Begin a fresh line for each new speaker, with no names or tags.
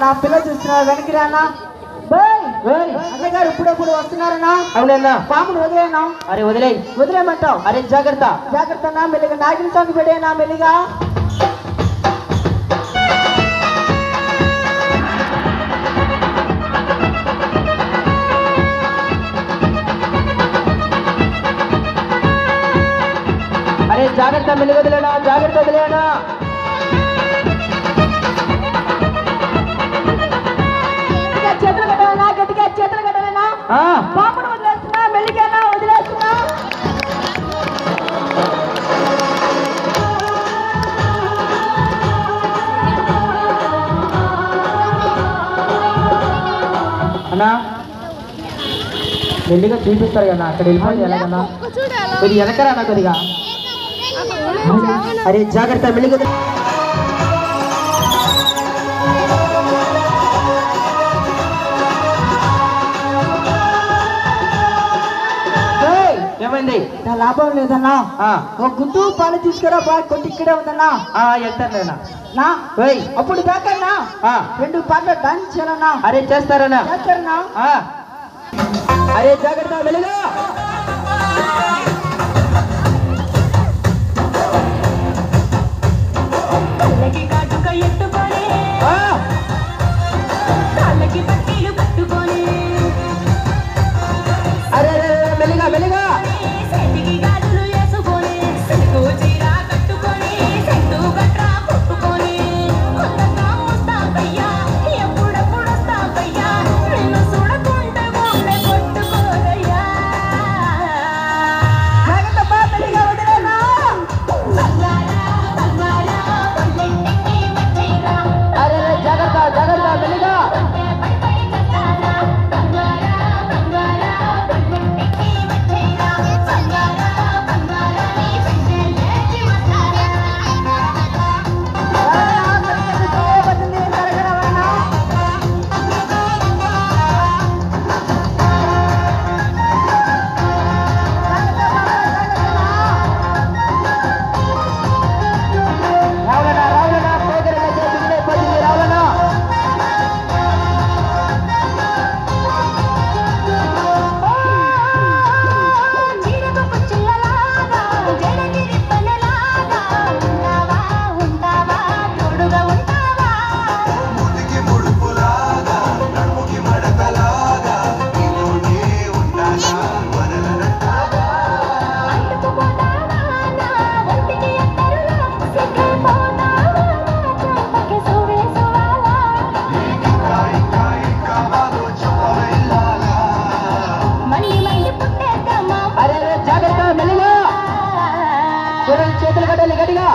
నా పిల్లలు చూస్తున్నారు వెనక్కి రానా అన్నగారు ఇప్పుడప్పుడు వస్తున్నారన్నా
అవునన్నా
పామును వదిలేనా
అరే వదిలేమంటావు అరే జాగ్రత్త
జాగ్రత్త నా మెల్లిగా నాగిన సాంగ్ పెడేనా మెల్లిగా
అరే జాగ్రత్త మెల్లిగా వదిలేనా జాగ్రత్త వదిలేనా
చేతులు కట్టాలనా గట్టిగా చేతులు కట్టాలనా పామును వదిలేస్తున్నా మెల్లిగానా వదిలేస్తున్నా
అన్నా మెల్లిగా చూపిస్తారు కదా అక్కడ వెళ్ళిపోయి ఎలాగన్నా ఇది వెనకరా నాకు కొద్దిగా అరే జాగ్రత్త మెల్లిగా ఏమైంది
నా లాభం లేదన్నా ఒక గుంటూ పాలు తీసుకురా బాగా కొట్టి ఇక్కడే ఉందన్నా
వెళ్తాను
నా అప్పుడు దాకన్నా 2 పాటలు డాన్స్ చేయాలన్నా
అరే చేస్తారన్నా అరే జాగ్రత్త వెలుగు అరే మెల్లిగా మెల్లిగా చేతులు కట్టాలి గట్టిగా